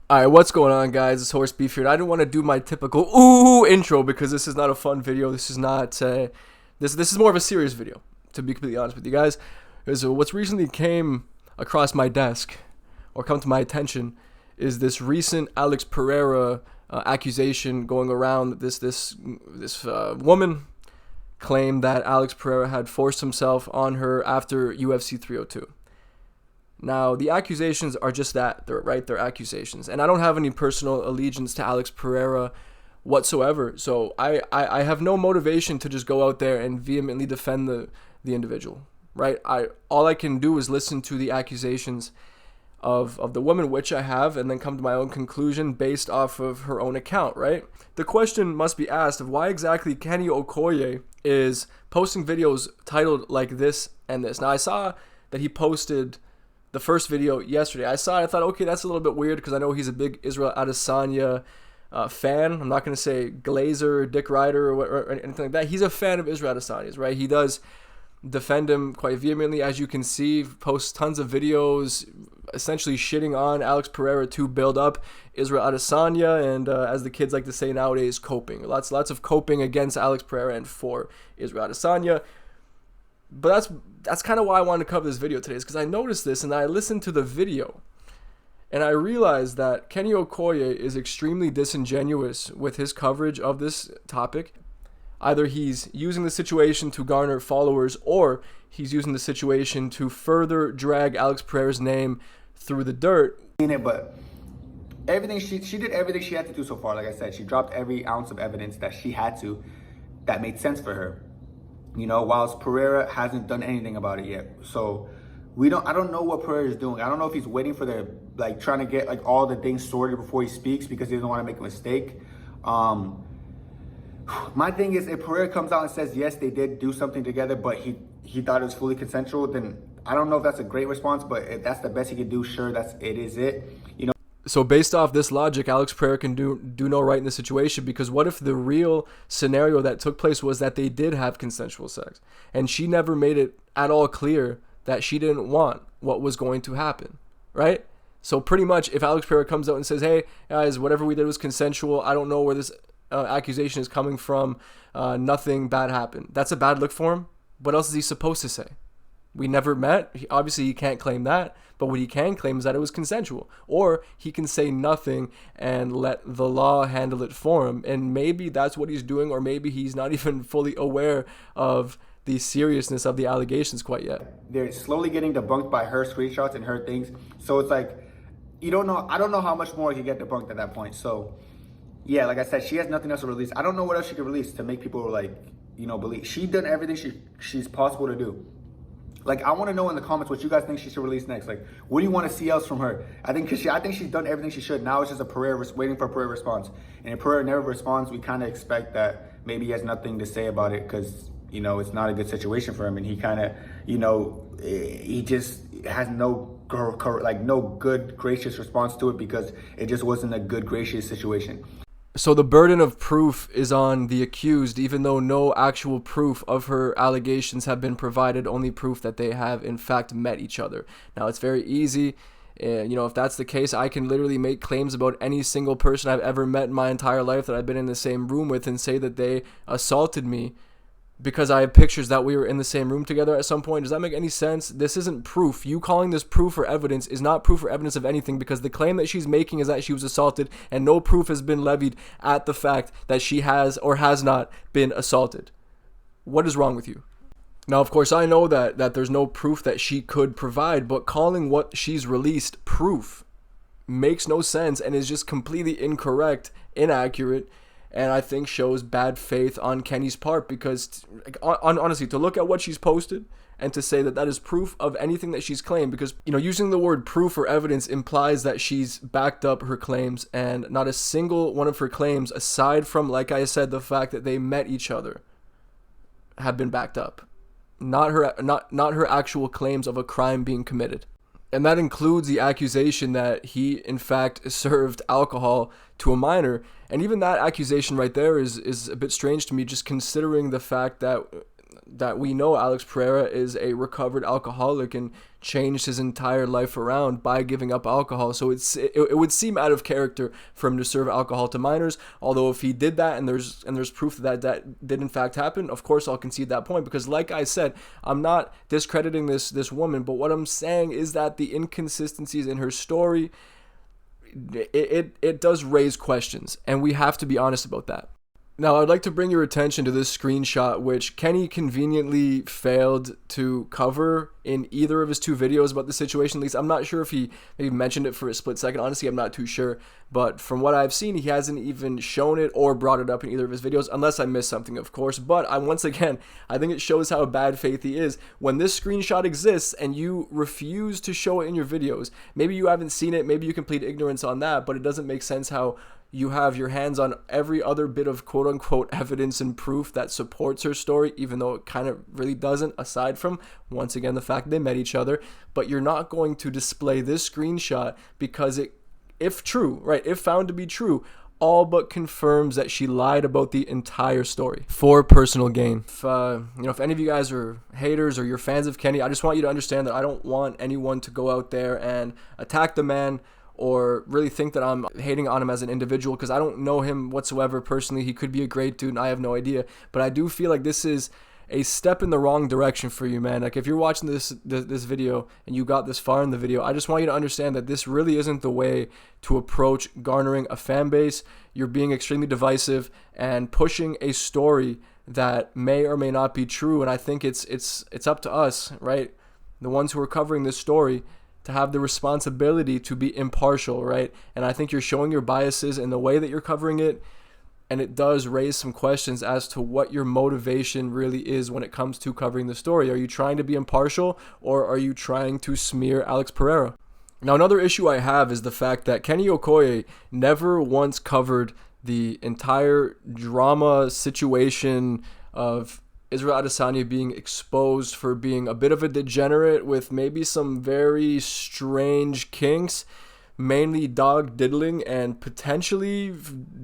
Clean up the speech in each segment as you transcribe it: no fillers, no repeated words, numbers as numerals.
Alright, what's going on, guys? It's Horse Beef here, and I didn't want to do my typical ooh intro because this is not a fun video. This is not this is more of a serious video, to be completely honest with you guys. Is what's recently came across my desk or come to my attention is this recent Alex Pereira accusation going around. This woman claimed that Alex Pereira had forced himself on her after UFC 302. Now, the accusations are just that. They're accusations. And I don't have any personal allegiance to Alex Pereira whatsoever. So I have no motivation to just go out there and vehemently defend the individual, right? All I can do is listen to the accusations of the woman, which I have, and then come to my own conclusion based off of her own account, right? The question must be asked of why exactly Kenny Okoye is posting videos titled like this and this. Now, I saw that he posted the first video yesterday. I saw it, I thought, okay, that's a little bit weird because I know he's a big Israel Adesanya fan. I'm not going to say Glazer, Dick Ryder, or anything like that. He's a fan of Israel Adesanya's, right? He does defend him quite vehemently, as you can see, posts tons of videos essentially shitting on Alex Pereira to build up Israel Adesanya, and as the kids like to say nowadays, coping. Lots of coping against Alex Pereira and for Israel Adesanya. But that's kind of why I wanted to cover this video today, is because I noticed this and I listened to the video and I realized that Kenny Okoye is extremely disingenuous with his coverage of this topic. Either he's using the situation to garner followers, or he's using the situation to further drag Alex Pereira's name through the dirt. But everything she did everything she had to do so far. Like I said, she dropped every ounce of evidence that she had to, that made sense for her. You know, whilst Pereira hasn't done anything about it yet. So I don't know what Pereira is doing. I don't know if he's waiting for trying to get like all the things sorted before he speaks because he doesn't want to make a mistake. My thing is, if Pereira comes out and says, yes, they did do something together, but he thought it was fully consensual, then I don't know if that's a great response, but if that's the best he could do, sure, it is it. You know. So based off this logic, Alex Pereira can do no right in this situation, because what if the real scenario that took place was that they did have consensual sex and she never made it at all clear that she didn't want what was going to happen, right? So pretty much if Alex Pereira comes out and says, hey, guys, whatever we did was consensual, I don't know where this accusation is coming from, nothing bad happened. That's a bad look for him. What else is he supposed to say? We never met. Obviously, he can't claim that. But what he can claim is that it was consensual. Or he can say nothing and let the law handle it for him. And maybe that's what he's doing, or maybe he's not even fully aware of the seriousness of the allegations quite yet. They're slowly getting debunked by her screenshots and her things. So it's like, you don't know. I don't know how much more he get debunked at that point. So, yeah, like I said, she has nothing else to release. I don't know what else she could release to make people, believe. She's done everything she's possible to do. Like, I want to know in the comments what you guys think she should release next. Like, what do you want to see else from her? I think she's done everything she should. Now it's just waiting for a Pereira response. And if Pereira never responds, we kind of expect that maybe he has nothing to say about it because, it's not a good situation for him. And he kind of, he just has no good, gracious response to it because it just wasn't a good, gracious situation. So the burden of proof is on the accused, even though no actual proof of her allegations have been provided, only proof that they have in fact met each other. Now, it's very easy. If that's the case, I can literally make claims about any single person I've ever met in my entire life that I've been in the same room with and say that they assaulted me because I have pictures that we were in the same room together at some point. Does that make any sense? This isn't proof. You calling this proof or evidence is not proof or evidence of anything, because the claim that she's making is that she was assaulted, and no proof has been levied at the fact that she has or has not been assaulted. What is wrong with you? Now, of course, I know that there's no proof that she could provide, but calling what she's released proof makes no sense and is just completely incorrect, inaccurate, and I think shows bad faith on Kenny's part, because honestly, to look at what she's posted and to say that is proof of anything that she's claimed, because using the word proof or evidence implies that she's backed up her claims, and not a single one of her claims, aside from, like I said, the fact that they met each other, have been backed up. Not her actual claims of a crime being committed. And that includes the accusation that he, in fact, served alcohol to a minor. And even that accusation right there is a bit strange to me, just considering the fact that that we know Alex Pereira is a recovered alcoholic and changed his entire life around by giving up alcohol. So it would seem out of character for him to serve alcohol to minors. Although if he did that and there's proof that did in fact happen, of course I'll concede that point, because like I said, I'm not discrediting this woman, but what I'm saying is that the inconsistencies in her story, it does raise questions, and we have to be honest about that. Now, I'd like to bring your attention to this screenshot, which Kenny conveniently failed to cover in either of his two videos about the situation. At least I'm not sure if he maybe mentioned it for a split second. Honestly, I'm not too sure. But from what I've seen, he hasn't even shown it or brought it up in either of his videos, unless I missed something, of course. But once again, I think it shows how bad faith he is. When this screenshot exists and you refuse to show it in your videos, maybe you haven't seen it, maybe you can plead ignorance on that, but it doesn't make sense how you have your hands on every other bit of quote-unquote evidence and proof that supports her story, even though it kind of really doesn't, aside from, once again, the fact they met each other. But you're not going to display this screenshot because it, if true, right, if found to be true, all but confirms that she lied about the entire story for personal gain. If any of you guys are haters or you're fans of Kenny, I just want you to understand that I don't want anyone to go out there and attack the man or really think that I'm hating on him as an individual, because I don't know him whatsoever personally. He could be a great dude and I have no idea, but I do feel like this is a step in the wrong direction for you, man. Like, if you're watching this video and you got this far in the video, I just want you to understand that this really isn't the way to approach garnering a fan base. You're being extremely divisive and pushing a story that may or may not be true, and I think it's up to us, right, the ones who are covering this story, to have the responsibility to be impartial, right? And I think you're showing your biases in the way that you're covering it, and it does raise some questions as to what your motivation really is when it comes to covering the story. Are you trying to be impartial, or are you trying to smear Alex Pereira? Now, another issue I have is the fact that Kenny Okoye never once covered the entire drama situation of Israel Adesanya being exposed for being a bit of a degenerate with maybe some very strange kinks, mainly dog diddling and potentially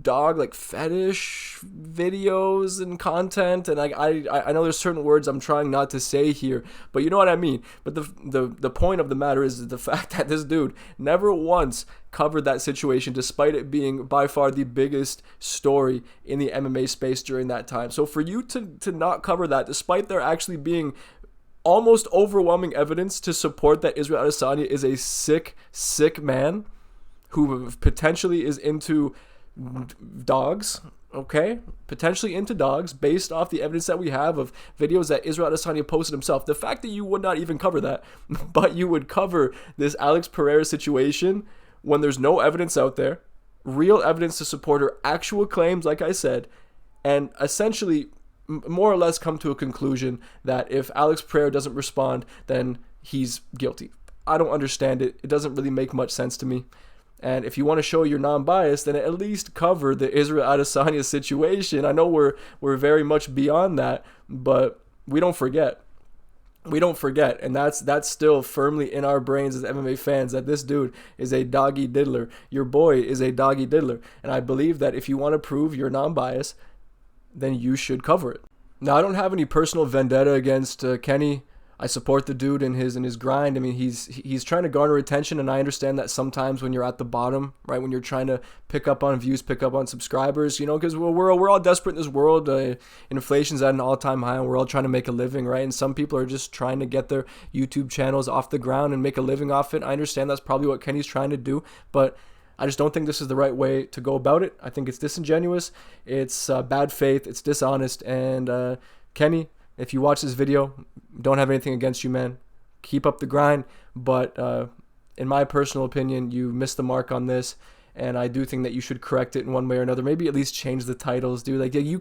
dog like fetish videos and content. And I know there's certain words I'm trying not to say here, but you know what I mean. But the point of the matter is the fact that this dude never once covered that situation, despite it being by far the biggest story in the MMA space during that time. So for you to not cover that, despite there actually being almost overwhelming evidence to support that Israel Adesanya is a sick man who potentially is into dogs, okay? Potentially into dogs, based off the evidence that we have of videos that Israel Adesanya posted himself. The fact that you would not even cover that, but you would cover this Alex Pereira situation when there's no evidence out there, real evidence to support her actual claims, like I said, and essentially more or less come to a conclusion that if Alex Pereira doesn't respond, then he's guilty. I don't understand it. It doesn't really make much sense to me. And if you want to show you're non-biased, then at least cover the Israel Adesanya situation. I know we're very much beyond that, but we don't forget. We don't forget, and that's still firmly in our brains as MMA fans, that this dude is a doggy diddler. Your boy is a doggy diddler, and I believe that if you want to prove you're non-biased, then you should cover it. Now, I don't have any personal vendetta against Kenny. I support the dude in his grind. I mean, he's trying to garner attention, and I understand that sometimes when you're at the bottom, right, when you're trying to pick up on views, pick up on subscribers, you know, because we're all desperate in this world. Inflation's at an all-time high, and we're all trying to make a living, right? And some people are just trying to get their YouTube channels off the ground and make a living off it. I understand that's probably what Kenny's trying to do, but I just don't think this is the right way to go about it. I think it's disingenuous, it's bad faith, it's dishonest, and Kenny, if you watch this video, don't have anything against you, man. Keep up the grind, but in my personal opinion, you missed the mark on this, and I do think that you should correct it in one way or another. Maybe at least change the titles, dude. Like, yeah, you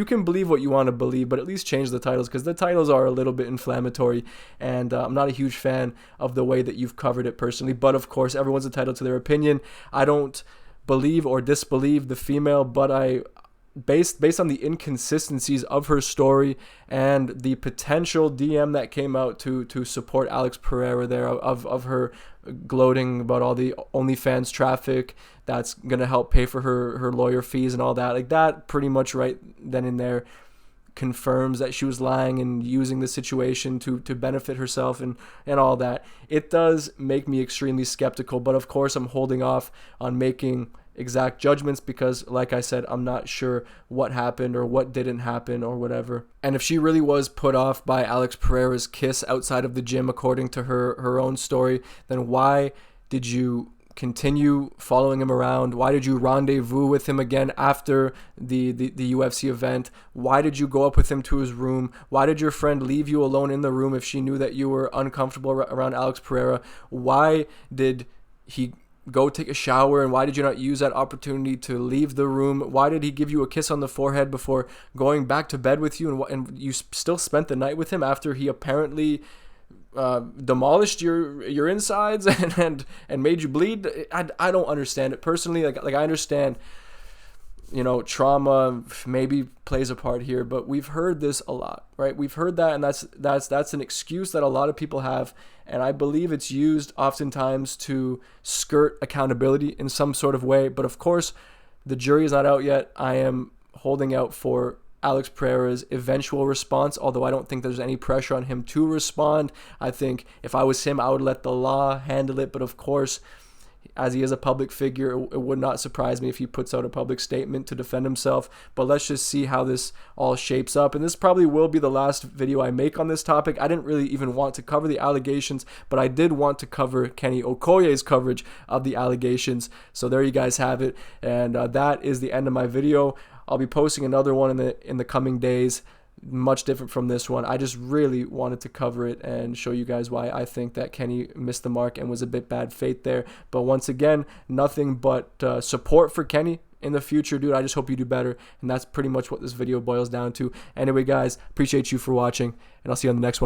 can believe what you want to believe, but at least change the titles, because the titles are a little bit inflammatory, and I'm not a huge fan of the way that you've covered it personally. But of course, everyone's entitled to their opinion. I don't believe or disbelieve the female, but based on the inconsistencies of her story and the potential DM that came out to support Alex Pereira there, of her gloating about all the OnlyFans traffic that's going to help pay for her lawyer fees and all that, like that pretty much right then and there confirms that she was lying and using the situation to benefit herself and all that, it does make me extremely skeptical. But of course, I'm holding off on making exact judgments because, like I said, I'm not sure what happened or what didn't happen or whatever. And if she really was put off by Alex Pereira's kiss outside of the gym, according to her own story, then why did you continue following him around? Why did you rendezvous with him again after the UFC event? Why did you go up with him to his room? Why did your friend leave you alone in the room if she knew that you were uncomfortable around Alex Pereira? Why did he go take a shower, and why did you not use that opportunity to leave the room? Why did he give you a kiss on the forehead before going back to bed with you, and you still spent the night with him after he apparently demolished your insides and made you bleed? I don't understand it personally. Like I understand, trauma maybe plays a part here, but we've heard this a lot, right? We've heard that, and that's an excuse that a lot of people have, and I believe it's used oftentimes to skirt accountability in some sort of way. But of course, the jury is not out yet. I am holding out for Alex Pereira's eventual response, although I don't think there's any pressure on him to respond. I think if I was him, I would let the law handle it. But of course, as he is a public figure, it would not surprise me if he puts out a public statement to defend himself. But let's just see how this all shapes up. And this probably will be the last video I make on this topic. I didn't really even want to cover the allegations, but I did want to cover Kenny Okoye's coverage of the allegations. So there you guys have it. And that is the end of my video. I'll be posting another one in the coming days, much different from this one. I just really wanted to cover it and show you guys why I think that Kenny missed the mark and was a bit bad fate there. But once again, nothing but support for Kenny in the future, dude. I just hope you do better, and that's pretty much what this video boils down to. Anyway, guys, appreciate you for watching, and I'll see you on the next one.